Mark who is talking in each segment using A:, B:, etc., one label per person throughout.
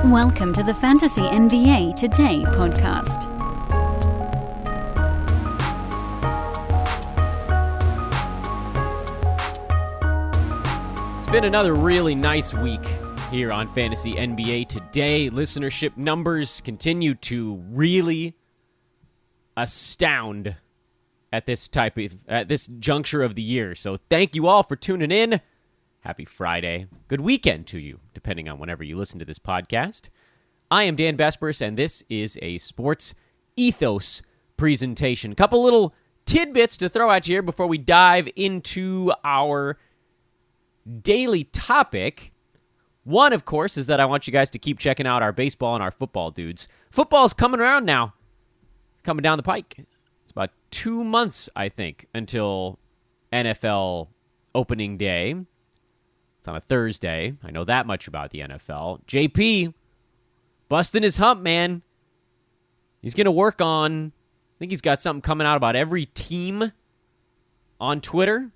A: Welcome to the Fantasy NBA Today podcast.
B: It's been another really nice week here on Fantasy NBA Today. Listenership numbers continue to really astound at this juncture of the year. So thank you all for tuning in. Happy Friday. Good weekend to you, depending on whenever you listen to this podcast. I am Dan Vespers, and this is a Sports Ethos presentation. Couple little tidbits to throw at you here before we dive into our daily topic. One, of course, is that I want you guys to keep checking out our baseball and our football dudes. Football's coming around now. Coming down the pike. It's about 2 months, I think, until NFL opening day. It's on a Thursday. I know that much about the NFL. JP, busting his hump, man. He's going to work on, I think he's got something coming out about every team on Twitter.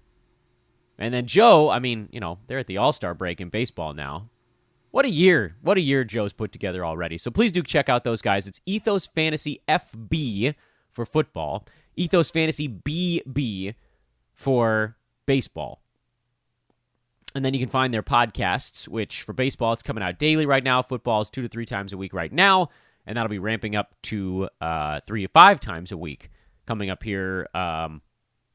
B: And then Joe, I mean, they're at the All-Star break in baseball now. What a year. What a year Joe's put together already. So please do check out those guys. It's Ethos Fantasy FB for football. Ethos Fantasy BB for baseball. And then you can find their podcasts, which for baseball, it's coming out daily right now. Football is 2 to 3 times a week right now. And that'll be ramping up to 3 to 5 times a week coming up here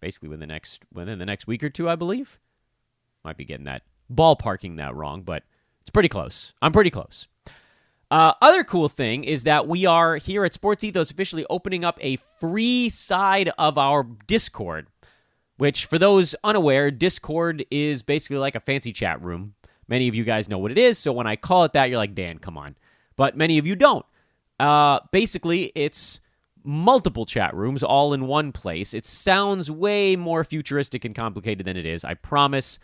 B: basically within the next week or two, I believe. Might be getting that ballparking that wrong, but it's pretty close. I'm pretty close. Other cool thing is that we are here at Sports Ethos officially opening up a free side of our Discord, which for those unaware, Discord is basically like a fancy chat room. Many of you guys know what it is, so when I call it that, you're like, Dan, come on. But many of you don't. Basically, it's multiple chat rooms all in one place. It sounds way more futuristic and complicated than it is, I promise.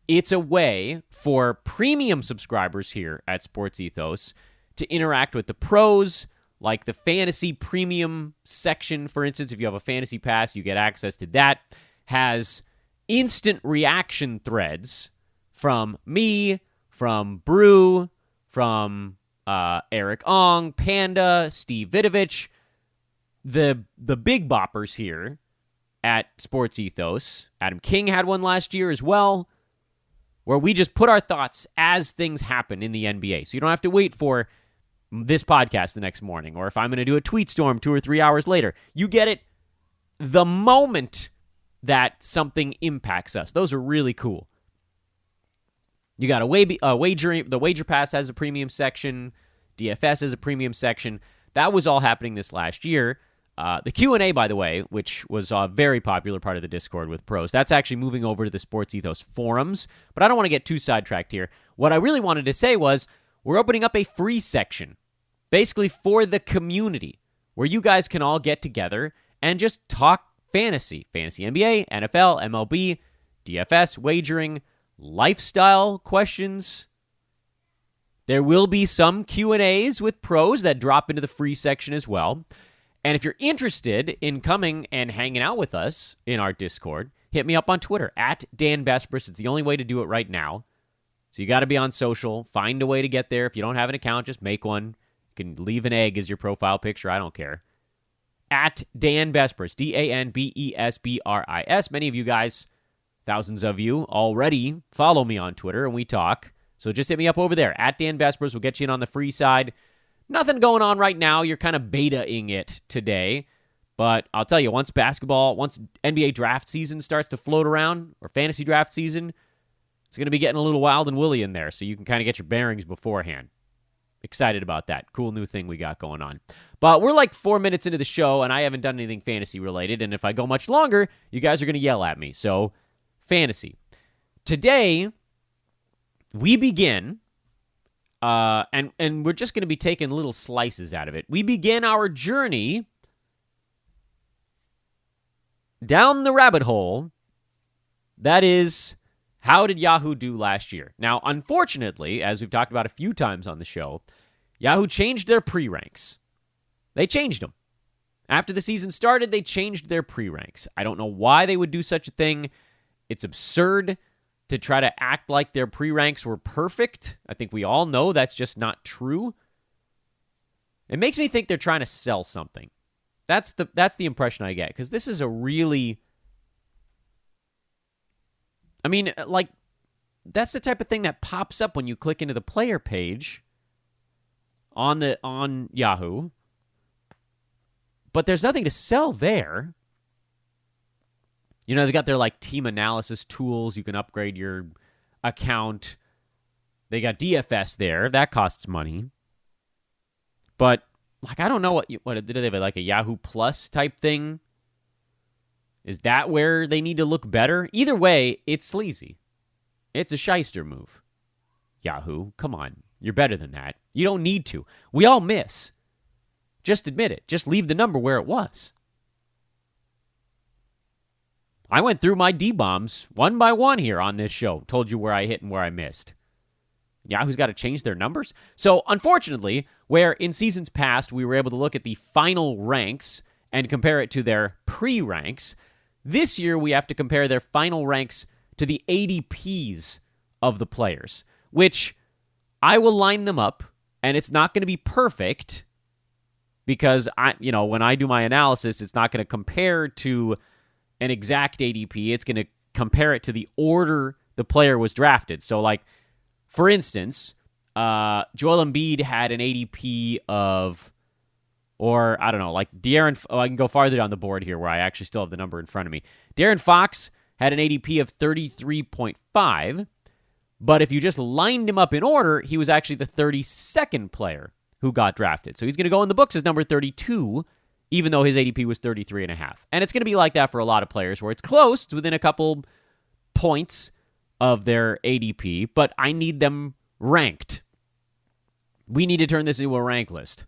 B: It's a way for premium subscribers here at Sports Ethos to interact with the pros, like the fantasy premium section. For instance, if you have a fantasy pass, you get access to that. Has instant reaction threads from me, from Brew, from Eric Ong, Panda, Steve Vidovich, the big boppers here at Sports Ethos. Adam King had one last year as well, where we just put our thoughts as things happen in the NBA. So you don't have to wait for this podcast the next morning, or if I'm going to do a tweet storm 2 or 3 hours later. You get it the moment that something impacts us. Those are really cool. You got wagering. The Wager Pass has a premium section. DFS has a premium section. That was all happening this last year. The Q&A, by the way, which was a very popular part of the Discord with pros, that's actually moving over to the Sports Ethos forums. But I don't want to get too sidetracked here. What I really wanted to say was we're opening up a free section, basically for the community, where you guys can all get together and just talk fantasy NBA, NFL, MLB, DFS, wagering, lifestyle questions. There will be some Q&As with pros that drop into the free section as well. And if you're interested in coming and hanging out with us in our Discord, hit me up on Twitter, at Dan Vespers. It's the only way to do it right now. So you got to be on social. Find a way to get there. If you don't have an account, just make one. You can leave an egg as your profile picture. I don't care. At Dan Vespers, DANBESBRIS. Many of you guys, thousands of you, already follow me on Twitter and we talk. So just hit me up over there. At Dan Vespers, we'll get you in on the free side. Nothing going on right now. You're kind of beta-ing it today. But I'll tell you, once NBA draft season starts to float around, or fantasy draft season, it's going to be getting a little wild and woolly in there, so you can kind of get your bearings beforehand. Excited about that. Cool new thing we got going on. But we're like 4 minutes into the show, and I haven't done anything fantasy-related, and if I go much longer, you guys are going to yell at me. So, fantasy. Today, we begin, and we're just going to be taking little slices out of it. We begin our journey down the rabbit hole that is, how did Yahoo do last year? Now, unfortunately, as we've talked about a few times on the show, Yahoo changed their pre-ranks. They changed them. After the season started, they changed their pre-ranks. I don't know why they would do such a thing. It's absurd. to try to act like their pre-ranks were perfect. I think we all know that's just not true. It makes me think they're trying to sell something. That's the impression I get, because this is a really... I mean, like, that's the type of thing that pops up when you click into the player page on Yahoo. But there's nothing to sell there. You know, they got their, like, team analysis tools. You can upgrade your account. They got DFS there. That costs money. But, like, I don't know what do they have, like a Yahoo Plus type thing? Is that where they need to look better? Either way, it's sleazy. It's a shyster move. Yahoo, come on. You're better than that. You don't need to. We all miss. Just admit it. Just leave the number where it was. I went through my D-bombs one by one here on this show. Told you where I hit and where I missed. Yahoo's got to change their numbers. So, unfortunately, where in seasons past we were able to look at the final ranks and compare it to their pre-ranks, this year we have to compare their final ranks to the ADPs of the players, which I will line them up, and it's not going to be perfect because when I do my analysis, it's not going to compare to an exact ADP. It's going to compare it to the order the player was drafted. So, like, for instance, Joel Embiid had an ADP of, or I don't know, like I can go farther down the board here where I actually still have the number in front of me. De'Aaron Fox had an ADP of 33.5, but if you just lined him up in order, he was actually the 32nd player who got drafted. So he's going to go in the books as number 32, even though his ADP was 33.5. And it's going to be like that for a lot of players where it's close, it's within a couple points of their ADP, but I need them ranked. We need to turn this into a rank list.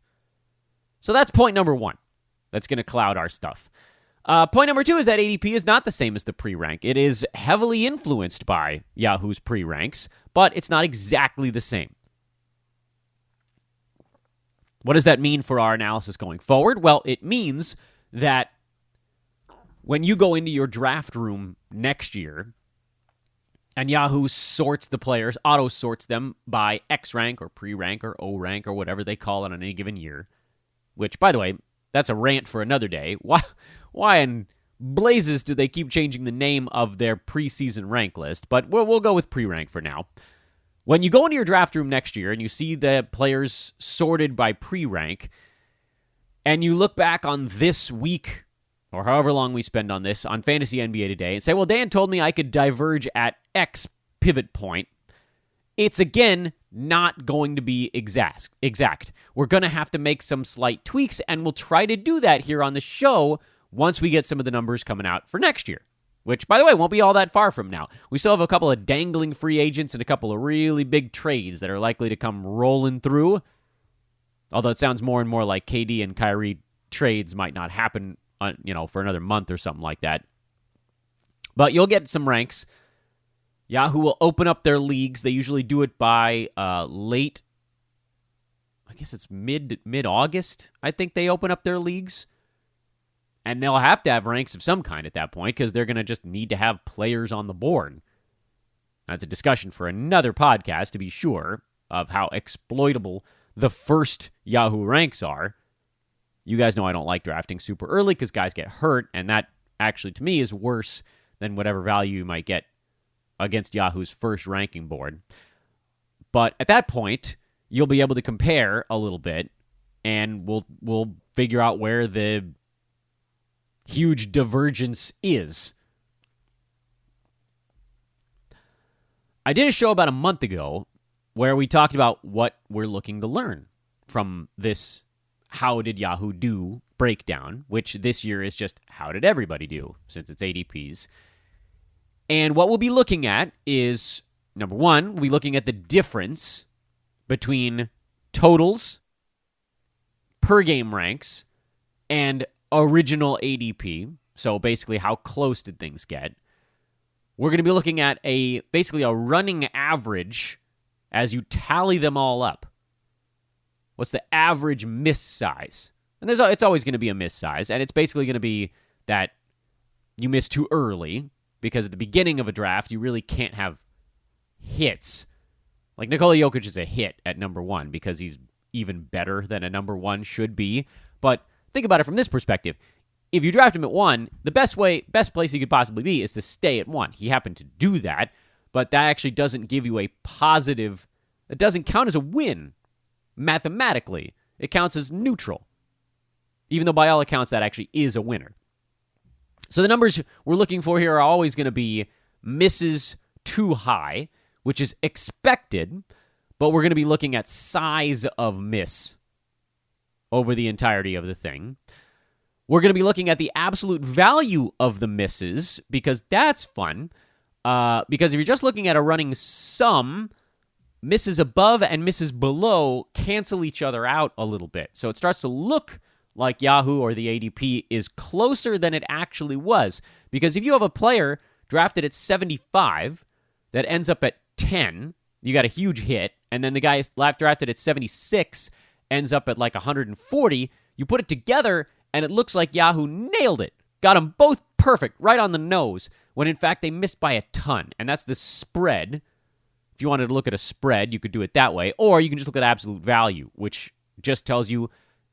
B: So that's point number one. That's going to cloud our stuff. Point number two is that ADP is not the same as the pre-rank. It is heavily influenced by Yahoo's pre-ranks, but it's not exactly the same. What does that mean for our analysis going forward? Well, it means that when you go into your draft room next year and Yahoo sorts the players, auto-sorts them by X rank or pre-rank or O rank or whatever they call it on any given year, which, by the way, that's a rant for another day. Why in blazes do they keep changing the name of their preseason rank list? But we'll go with pre-rank for now. When you go into your draft room next year and you see the players sorted by pre-rank, and you look back on this week, or however long we spend on this, on Fantasy NBA Today, and say, well, Dan told me I could diverge at X pivot point, it's, again, not going to be exact. We're going to have to make some slight tweaks, and we'll try to do that here on the show once we get some of the numbers coming out for next year, which, by the way, won't be all that far from now. We still have a couple of dangling free agents and a couple of really big trades that are likely to come rolling through, although it sounds more and more like KD and Kyrie trades might not happen for another month or something like that. But you'll get some ranks. Yahoo will open up their leagues. They usually do it by late, I guess it's mid-August, I think they open up their leagues. And they'll have to have ranks of some kind at that point because they're going to just need to have players on the board. That's a discussion for another podcast, to be sure, of how exploitable the first Yahoo ranks are. You guys know I don't like drafting super early because guys get hurt, and that actually, to me, is worse than whatever value you might get against Yahoo's first ranking board. But at that point, you'll be able to compare a little bit, and we'll figure out where the huge divergence is. I did a show about a month ago where we talked about what we're looking to learn from this How Did Yahoo Do breakdown, which this year is just How Did Everybody Do, since it's ADPs. And what we'll be looking at is, number one, we'll be looking at the difference between totals, per game ranks, and original ADP. So basically, how close did things get? We're going to be looking at basically a running average as you tally them all up. What's the average miss size? And it's always going to be a miss size, and it's basically going to be that you miss too early, because at the beginning of a draft, you really can't have hits. Like Nikola Jokic is a hit at number 1 because he's even better than a number 1 should be. But think about it from this perspective. If you draft him at 1, the best place he could possibly be is to stay at 1. He happened to do that, but that actually doesn't give you a positive. It doesn't count as a win mathematically. It counts as neutral, even though by all accounts that actually is a winner. So the numbers we're looking for here are always going to be misses too high, which is expected, but we're going to be looking at size of miss over the entirety of the thing. We're going to be looking at the absolute value of the misses because that's fun. Because if you're just looking at a running sum, misses above and misses below cancel each other out a little bit. So it starts to look like Yahoo or the ADP is closer than it actually was. Because if you have a player drafted at 75 that ends up at 10, you got a huge hit, and then the guy drafted at 76 ends up at like 140, you put it together, and it looks like Yahoo nailed it. Got them both perfect, right on the nose, when in fact they missed by a ton. And that's the spread. If you wanted to look at a spread, you could do it that way. Or you can just look at absolute value, which just tells you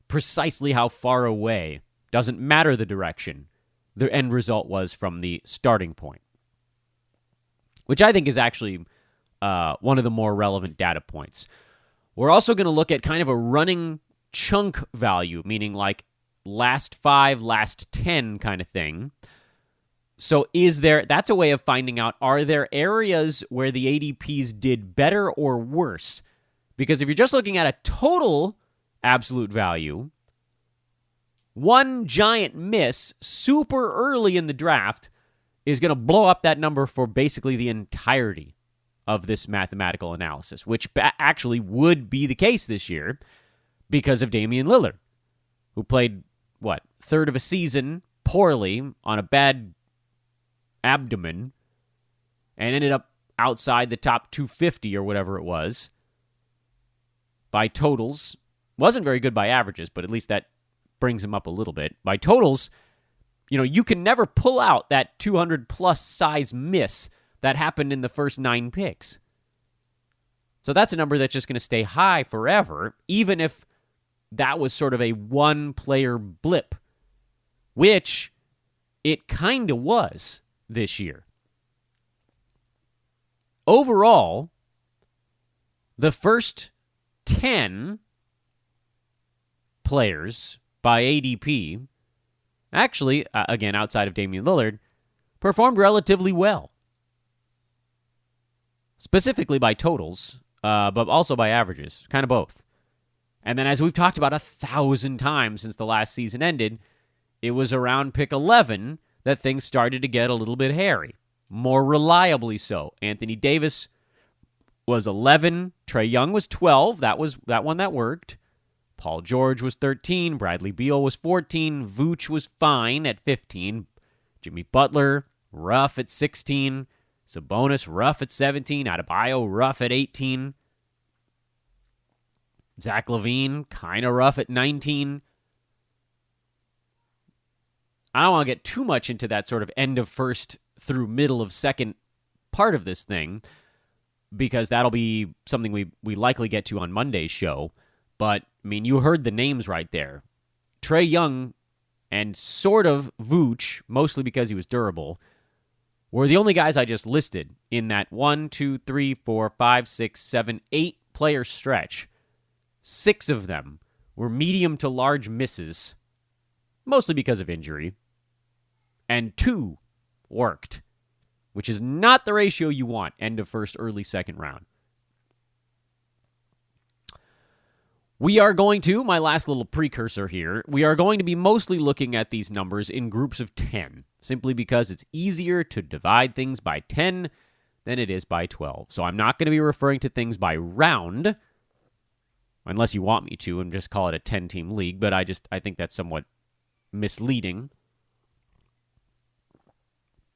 B: precisely how far away, doesn't matter the direction, the end result was from the starting point. Which I think is actually one of the more relevant data points. We're also going to look at kind of a running chunk value, meaning like last 5, last 10 kind of thing. So that's a way of finding out, are there areas where the ADPs did better or worse? Because if you're just looking at a total absolute value, one giant miss super early in the draft is going to blow up that number for basically the entirety of this mathematical analysis, which actually would be the case this year because of Damian Lillard, who played, third of a season poorly on a bad abdomen and ended up outside the top 250 or whatever it was by totals. Wasn't very good by averages, but at least that brings him up a little bit. By totals, you can never pull out that 200-plus size miss that happened in the first 9 picks. So that's a number that's just going to stay high forever, even if that was sort of a one-player blip, which it kind of was this year. Overall, the first 10 players by ADP, actually, again, outside of Damian Lillard, performed relatively well. Specifically by totals, but also by averages, kind of both. And then as we've talked about 1,000 times since the last season ended, it was around pick 11 that things started to get a little bit hairy. More reliably so. Anthony Davis was 11. Trae Young was 12. That one that worked. Paul George was 13. Bradley Beal was 14. Vooch was fine at 15. Jimmy Butler, rough at 16. Sabonis, rough at 17. Adebayo, rough at 18. Zach LaVine, kind of rough at 19. I don't want to get too much into that sort of end of first through middle of second part of this thing, because that'll be something we likely get to on Monday's show. But, you heard the names right there. Trae Young and sort of Vooch, mostly because he was durable, were the only guys I just listed in that 1, 2, 3, 4, 5, 6, 7, 8 player stretch. 6 of them were medium to large misses, mostly because of injury, and 2 worked, which is not the ratio you want, end of first, early second round. We are going to, my last little precursor here, we are going to be mostly looking at these numbers in groups of 10, simply because it's easier to divide things by 10 than it is by 12. So I'm not going to be referring to things by round, unless you want me to, and just call it a 10-team league, but I think that's somewhat misleading.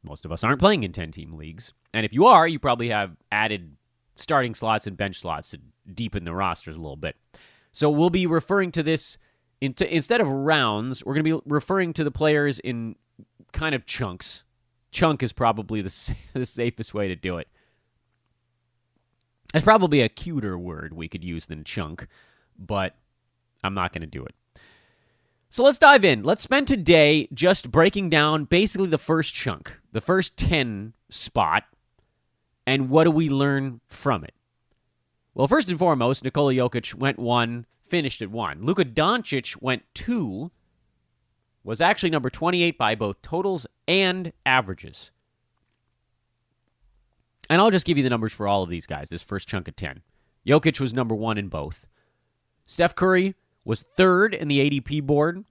B: Most of us aren't playing in 10-team leagues, and if you are, you probably have added starting slots and bench slots to deepen the rosters a little bit. So we'll be referring to this, instead of rounds, we're going to be referring to the players in kind of chunks. Chunk is probably the safest way to do it. There's probably a cuter word we could use than chunk, but I'm not going to do it. So let's dive in. Let's spend today just breaking down basically the first chunk, the first 10 spot, and what do we learn from it? Well, first and foremost, Nikola Jokic went 1, finished at 1. Luka Doncic went 2, was actually number 28 by both totals and averages. And I'll just give you the numbers for all of these guys, this first chunk of 10. Jokic was number 1 in both. Steph Curry was 3rd in the ADP board,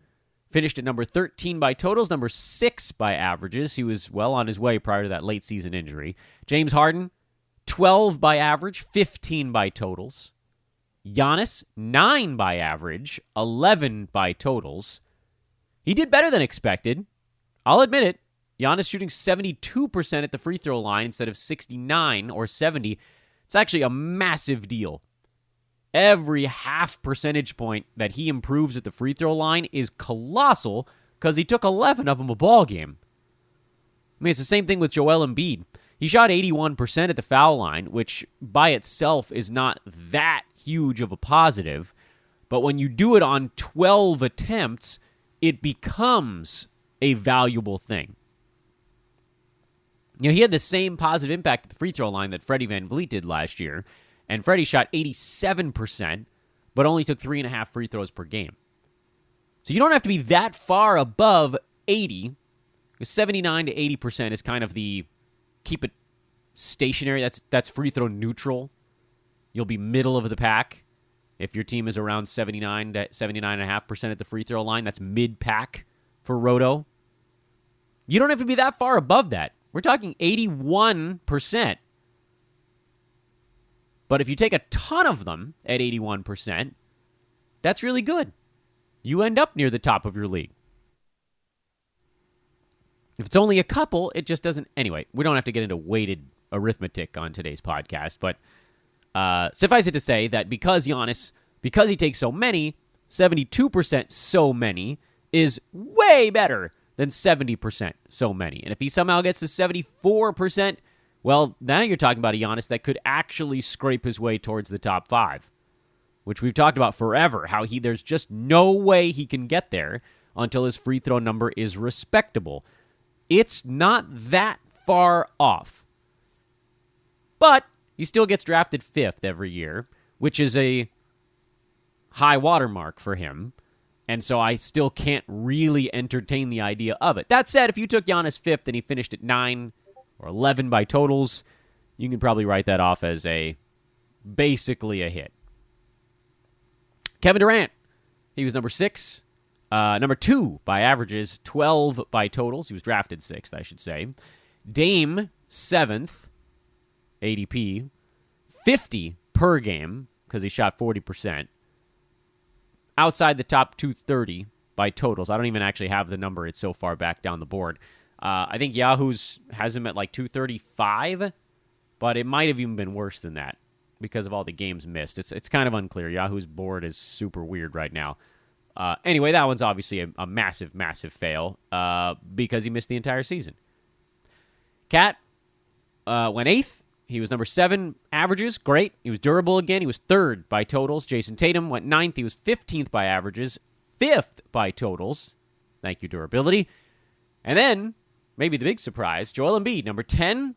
B: finished at number 13 by totals, number 6 by averages. He was well on his way prior to that late season injury. James Harden, 12 by average, 15 by totals. Giannis, 9 by average, 11 by totals. He did better than expected. I'll admit it. Giannis shooting 72% at the free throw line instead of 69 or 70. It's actually a massive deal. Every half percentage point that he improves at the free throw line is colossal because he took 11 of them a ball game. I mean, it's the same thing with Joel Embiid. He shot 81% at the foul line, which by itself is not that huge of a positive. But when you do it on 12 attempts, it becomes a valuable thing. You know, he had the same positive impact at the free throw line that Freddie VanVleet did last year, and Freddie shot 87%, but only took 3.5 free throws per game. So you don't have to be that far above 80, because 79 to 80% is kind of the keep it stationary. That's free throw neutral. You'll be middle of the pack. If your team is around 79 to 79.5% at the free throw line, that's mid-pack for Roto. You don't have to be that far above that. We're talking 81%. But if you take a ton of them at 81%, that's really good. You end up near the top of your league. If it's only a couple, it just doesn't. Anyway, we don't have to get into weighted arithmetic on today's podcast, but suffice it to say that because he takes so many, 72% so many is way better than 70% so many. And if he somehow gets to 74%, well, now you're talking about a Giannis that could actually scrape his way towards the top 5, which we've talked about forever, how there's just no way he can get there until his free throw number is respectable. It's not that far off. But he still gets drafted 5th every year, which is a high watermark for him. And so I still can't really entertain the idea of it. That said, if you took Giannis 5th and he finished at 9 or 11 by totals, you can probably write that off as basically a hit. Kevin Durant, he was number 6. Number 2 by averages, 12 by totals. He was drafted 6th, I should say. Dame, 7th, ADP, 50 per game because he shot 40%. Outside the top 230 by totals. I don't even actually have the number. It's so far back down the board. I think Yahoo's has him at like 235, but it might have even been worse than that because of all the games missed. It's kind of unclear. Yahoo's board is super weird right now. Anyway, that one's obviously a massive, massive fail because he missed the entire season. Cat went 8th. He was number 7 averages. Great. He was durable again. He was 3rd by totals. Jason Tatum went 9th. He was 15th by averages. 5th by totals. Thank you, durability. And then, maybe the big surprise, Joel Embiid, number 10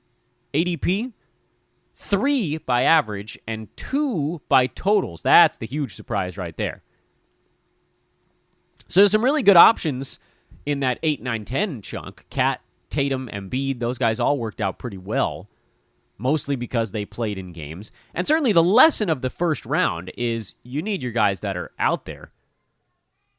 B: ADP, 3 by average, and 2 by totals. That's the huge surprise right there. So there's some really good options in that 8, 9, 10 chunk. Cat, Tatum, Embiid, those guys all worked out pretty well, mostly because they played in games. And certainly the lesson of the first round is you need your guys that are out there.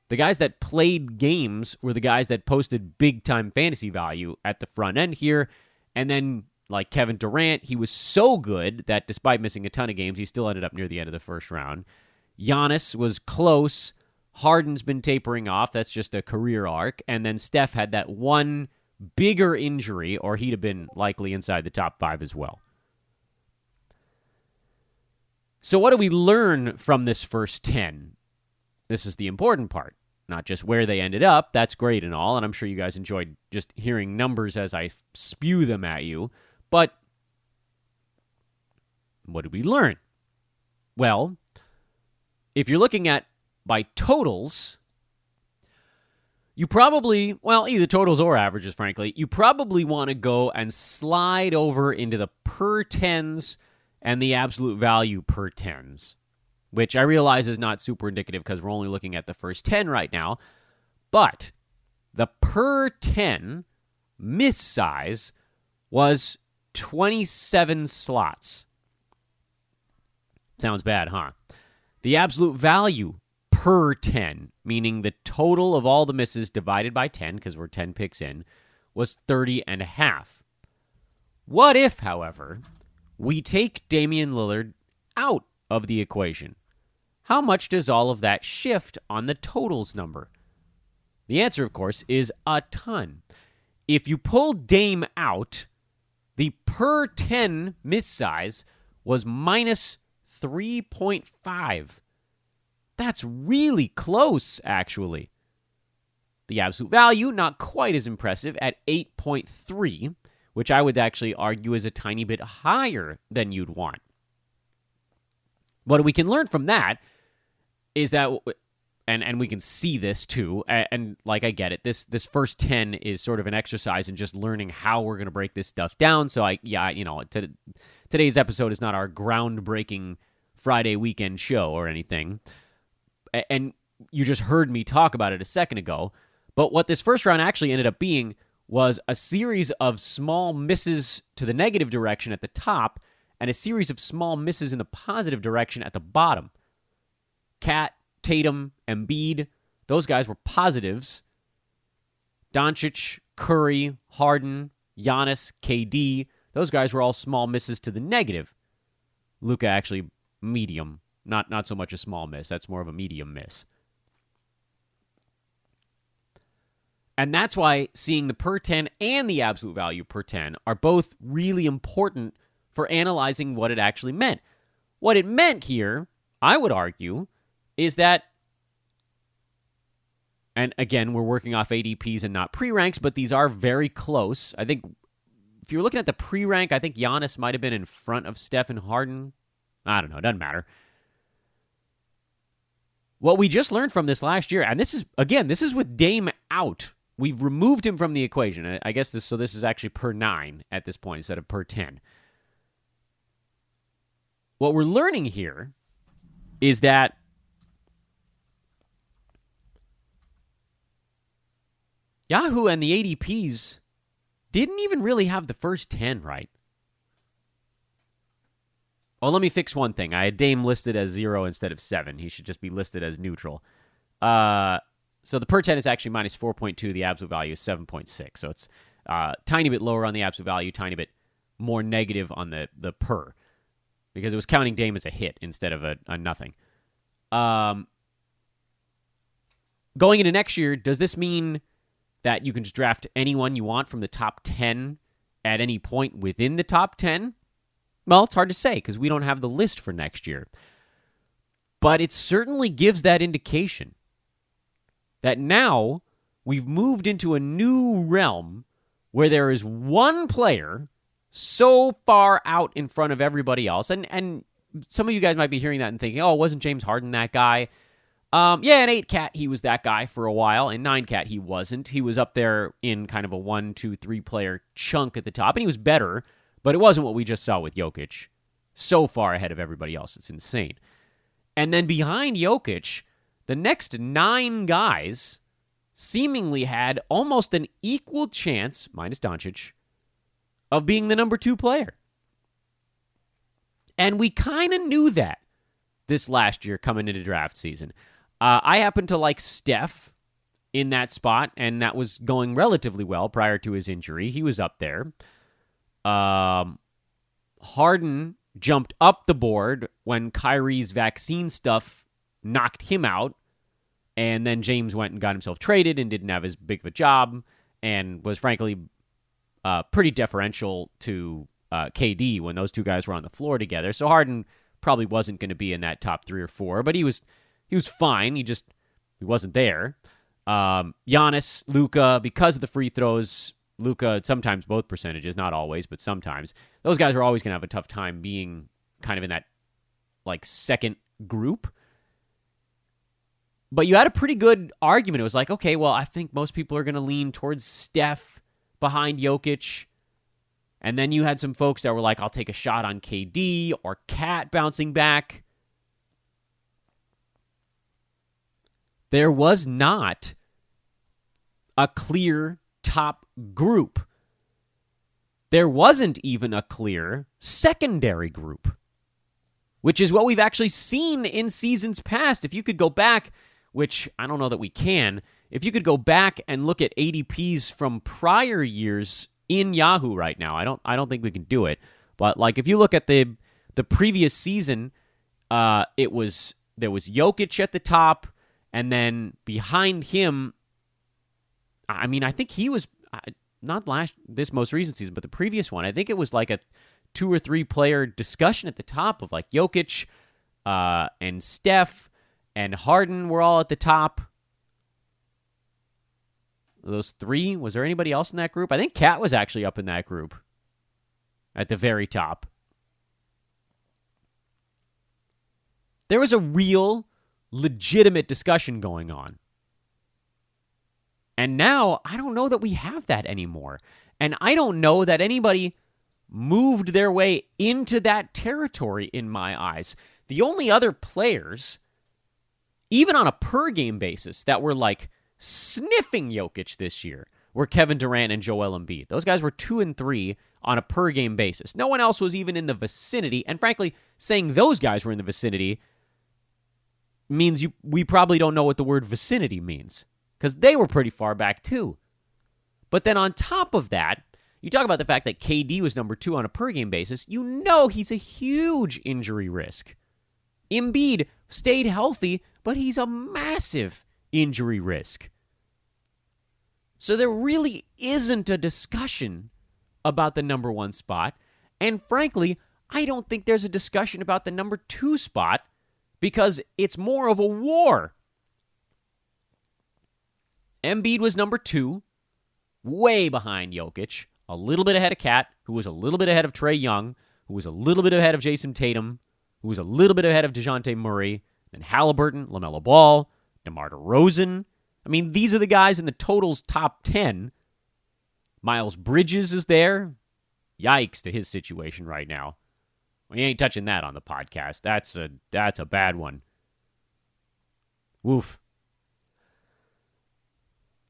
B: The guys that played games were the guys that posted big-time fantasy value at the front end here. And then, like Kevin Durant, he was so good that despite missing a ton of games, he still ended up near the end of the first round. Giannis was close. Harden's been tapering off. That's just a career arc. And then Steph had that one bigger injury, or he'd have been likely inside the top 5 as well. So what do we learn from this first 10? This is the important part, not just where they ended up. That's great and all, and I'm sure you guys enjoyed just hearing numbers as I spew them at you. But what did we learn? Well, if you're looking at by totals, you probably, well, either totals or averages, frankly, you probably want to go and slide over into the per tens and the absolute value per tens, which I realize is not super indicative because we're only looking at the first 10 right now. But the per 10 miss size was 27 slots. Sounds bad, huh? The absolute value per 10, meaning the total of all the misses divided by 10, because we're 10 picks in, was 30.5. What if, however, we take Damian Lillard out of the equation? How much does all of that shift on the totals number? The answer, of course, is a ton. If you pull Dame out, the per 10 miss size was minus 3.5. That's really close, actually. The absolute value, not quite as impressive, at 8.3, which I would actually argue is a tiny bit higher than you'd want. What we can learn from that is that, and we can see this too, and like I get it, this first 10 is sort of an exercise in just learning how we're going to break this stuff down. So today's episode is not our groundbreaking Friday weekend show or anything. And you just heard me talk about it a second ago. But what this first round actually ended up being was a series of small misses to the negative direction at the top and a series of small misses in the positive direction at the bottom. Kat, Tatum, Embiid, those guys were positives. Doncic, Curry, Harden, Giannis, KD, those guys were all small misses to the negative. Luka actually medium. Not so much a small miss. That's more of a medium miss. And that's why seeing the per 10 and the absolute value per 10 are both really important for analyzing what it actually meant. What it meant here, I would argue, is that, and again, we're working off ADPs and not pre-ranks, but these are very close. I think if you're looking at the pre-rank, I think Giannis might have been in front of Steph and Harden. I don't know. It doesn't matter. What we just learned from this last year, and this is with Dame out. We've removed him from the equation. I guess this is actually per 9 at this point instead of per 10. What we're learning here is that Yahoo and the ADPs didn't even really have the first 10 right. Oh, let me fix one thing. I had Dame listed as 0 instead of 7. He should just be listed as neutral. So the per 10 is actually minus 4.2. The absolute value is 7.6. So it's tiny bit lower on the absolute value, tiny bit more negative on the per. Because it was counting Dame as a hit instead of a nothing. Going into next year, does this mean that you can just draft anyone you want from the top 10 at any point within the top 10? Well, it's hard to say because we don't have the list for next year. But it certainly gives that indication that now we've moved into a new realm where there is one player so far out in front of everybody else. And some of you guys might be hearing that and thinking, oh, wasn't James Harden that guy? Yeah, in 8 Cat, he was that guy for a while. In 9 Cat, he wasn't. He was up there in kind of a 1, 2, 3 player chunk at the top, and he was better. But it wasn't what we just saw with Jokic. So far ahead of everybody else. It's insane. And then behind Jokic, the next 9 guys seemingly had almost an equal chance, minus Doncic, of being the number 2 player. And we kind of knew that this last year coming into draft season. I happen to like Steph in that spot, and that was going relatively well prior to his injury. He was up there. Harden jumped up the board when Kyrie's vaccine stuff knocked him out, and then James went and got himself traded and didn't have as big of a job and was frankly pretty deferential to KD when those two guys were on the floor together. So Harden probably wasn't going to be in that top 3 or 4, but he was fine. He wasn't there. Giannis, Luka, because of the free throws, Luka, sometimes both percentages, not always, but sometimes. Those guys are always going to have a tough time being kind of in that second group. But you had a pretty good argument. It was like, okay, well, I think most people are going to lean towards Steph behind Jokic. And then you had some folks that were like, I'll take a shot on KD or Cat bouncing back. There was not a clear top group. There wasn't even a clear secondary group, which is what we've actually seen in seasons past. If you could go back, which I don't know that we can, if you could go back and look at ADPs from prior years in Yahoo right now, I don't think we can do it. But like if you look at the previous season, there was Jokic at the top, and then behind him, I mean, I think he was not this most recent season, but the previous one. I think it was like a 2 or 3 player discussion at the top of like Jokic and Steph and Harden were all at the top. Those 3. Was there anybody else in that group? I think Cat was actually up in that group at the very top. There was a real, legitimate discussion going on. And now, I don't know that we have that anymore. And I don't know that anybody moved their way into that territory in my eyes. The only other players, even on a per-game basis, that were like sniffing Jokic this year were Kevin Durant and Joel Embiid. Those guys were 2 and 3 on a per-game basis. No one else was even in the vicinity. And frankly, saying those guys were in the vicinity means we probably don't know what the word vicinity means, because they were pretty far back too. But then on top of that, you talk about the fact that KD was number 2 on a per-game basis. You know he's a huge injury risk. Embiid stayed healthy, but he's a massive injury risk. So there really isn't a discussion about the number 1 spot. And frankly, I don't think there's a discussion about the number 2 spot, because it's more of a war. Embiid was number 2, way behind Jokic, a little bit ahead of Cat, who was a little bit ahead of Trae Young, who was a little bit ahead of Jason Tatum, who was a little bit ahead of DeJounte Murray, then Halliburton, LaMelo Ball, DeMar DeRozan. I mean, these are the guys in the totals top 10. Miles Bridges is there. Yikes to his situation right now. We ain't touching that on the podcast. That's a bad one. Woof.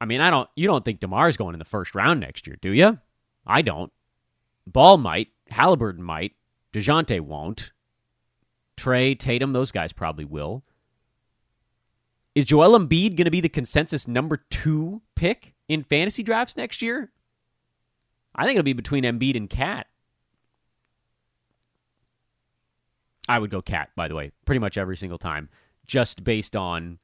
B: I mean, you don't think DeMar's going in the first round next year, do you? I don't. Ball might. Halliburton might. DeJounte won't. Trae, Tatum, those guys probably will. Is Joel Embiid going to be the consensus number 2 pick in fantasy drafts next year? I think it'll be between Embiid and Cat. I would go Cat, by the way, pretty much every single time, just based on...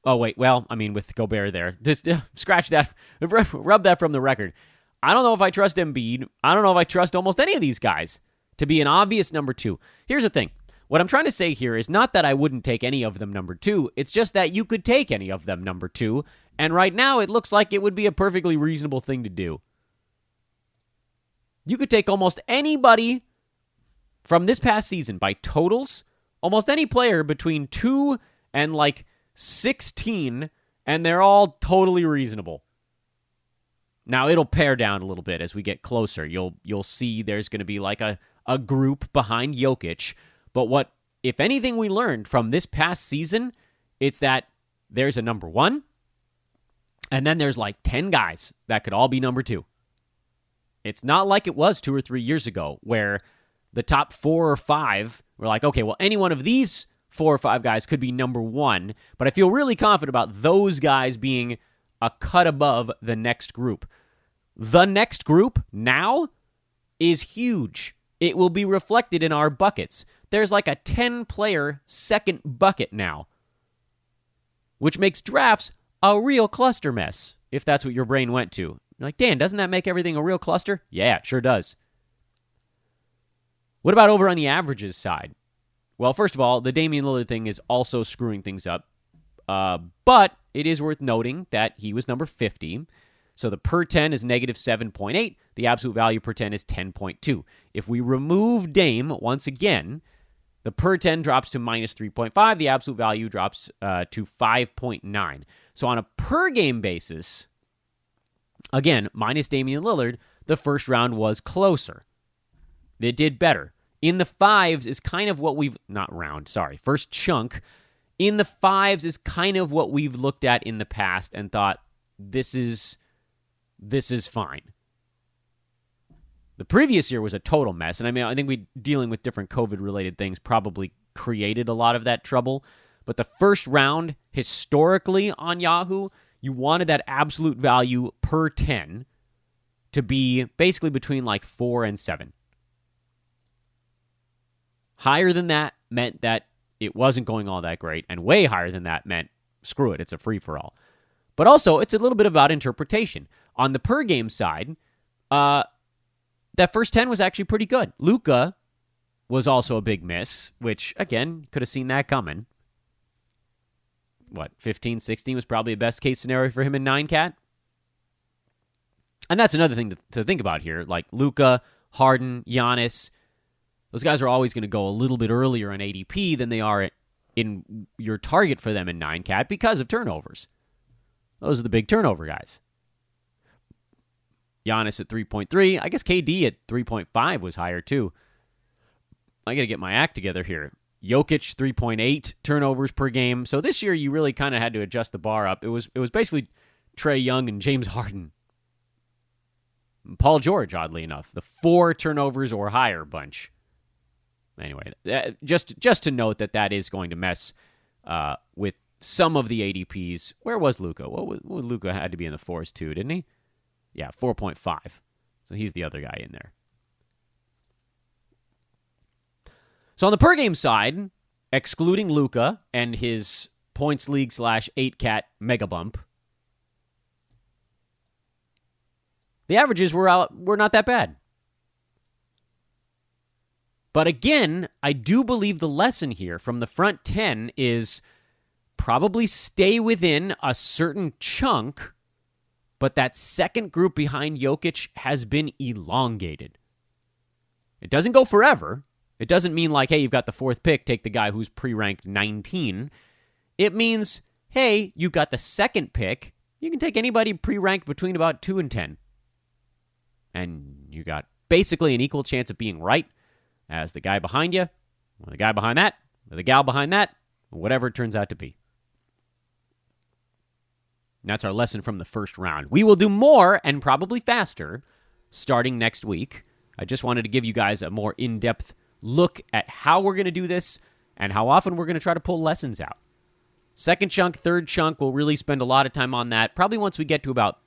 B: Oh, wait, well, I mean, with Gobert there. Just scratch that, rub that from the record. I don't know if I trust Embiid. I don't know if I trust almost any of these guys to be an obvious number 2. Here's the thing. What I'm trying to say here is not that I wouldn't take any of them number 2. It's just that you could take any of them number 2, and right now it looks like it would be a perfectly reasonable thing to do. You could take almost anybody from this past season by totals, almost any player between 2 and like 16, and they're all totally reasonable. Now, it'll pare down a little bit as we get closer. You'll see there's going to be like a group behind Jokic. But what, if anything, we learned from this past season, it's that there's a number 1, and then there's like 10 guys that could all be number 2. It's not like it was 2 or 3 years ago where the top 4 or 5 were like, okay, well, any one of these 4 or 5 guys could be number 1, but I feel really confident about those guys being a cut above the next group. The next group now is huge. It will be reflected in our buckets. There's like a 10-player second bucket now, which makes drafts a real cluster mess, if that's what your brain went to. You're like, Dan, doesn't that make everything a real cluster? Yeah, it sure does. What about over on the averages side? Well, first of all, the Damian Lillard thing is also screwing things up. But it is worth noting that he was number 50. So the per 10 is negative 7.8. The absolute value per 10 is 10.2. If we remove Dame once again, The per 10 drops to minus 3.5. The absolute value drops to 5.9. So on a per game basis, again, minus Damian Lillard, the first round was closer. It did better. In the fives is kind of what we've, first chunk. In the fives is kind of what we've looked at in the past and thought, this is fine. The previous year was a total mess. And I think we dealing with different COVID-related things probably created a lot of that trouble. But the first round, historically on Yahoo, you wanted that absolute value per 10 to be basically between like 4 and 7. Higher than that meant that it wasn't going all that great, and way higher than that meant, screw it, it's a free-for-all. But also, it's a little bit about interpretation. On the per-game side, that first 10 was actually pretty good. Luka was also a big miss, which, again, could have seen that coming. 15, 16 was probably a best-case scenario for him in 9-cat? And that's another thing to think about here. Like Luka, Harden, Giannis, those guys are always going to go a little bit earlier on ADP than they are in your target for them in 9-cat because of turnovers. Those are the big turnover guys. Giannis at 3.3. I guess KD at 3.5 was higher too. I got to get my act together here. Jokic 3.8 turnovers per game. So this year you really kind of had to adjust the bar up. It was basically Trae Young and James Harden. Paul George, oddly enough, the 4 turnovers or higher bunch. Anyway, just to note that is going to mess with some of the ADPs. Where was Luka? Luka had to be in the 4s too, didn't he? Yeah, 4.5. So he's the other guy in there. So on the per game side, excluding Luka and his points league / 8-cat mega bump, the averages were not that bad. But again, I do believe the lesson here from the front 10 is probably stay within a certain chunk, but that second group behind Jokic has been elongated. It doesn't go forever. It doesn't mean like, hey, you've got the 4th pick, take the guy who's pre-ranked 19. It means, hey, you've got the 2nd pick, you can take anybody pre-ranked between about 2 and 10. And you got basically an equal chance of being right as the guy behind you, or the guy behind that, or the gal behind that, whatever it turns out to be. That's our lesson from the first round. We will do more and probably faster starting next week. I just wanted to give you guys a more in-depth look at how we're going to do this and how often we're going to try to pull lessons out. Second chunk, third chunk, we'll really spend a lot of time on that. Probably once we get to about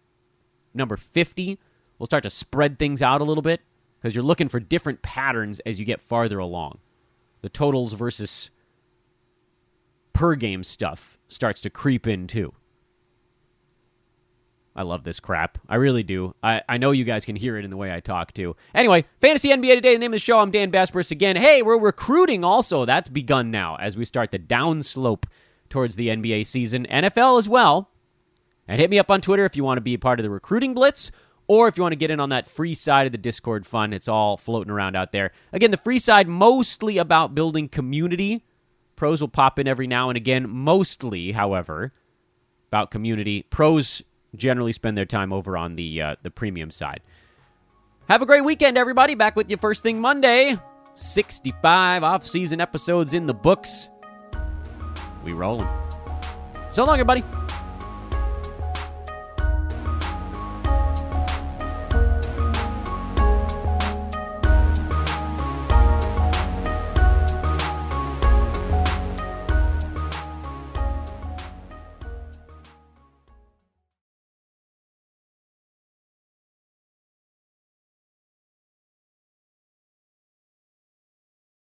B: number 50, we'll start to spread things out a little bit because you're looking for different patterns as you get farther along. The totals versus per game stuff starts to creep in too. I love this crap. I really do. I know you guys can hear it in the way I talk, too. Anyway, Fantasy NBA Today, the name of the show. I'm Dan Basperis again. Hey, we're recruiting also. That's begun now as we start the downslope towards the NBA season. NFL as well. And hit me up on Twitter if you want to be a part of the recruiting blitz or if you want to get in on that free side of the Discord fun. It's all floating around out there. Again, the free side mostly about building community. Pros will pop in every now and again. Mostly, however, about community. Pros generally spend their time over on the premium side. Have a great weekend, everybody. Back with you first thing Monday. 65 off-season episodes in the books. We rolling. So long, everybody.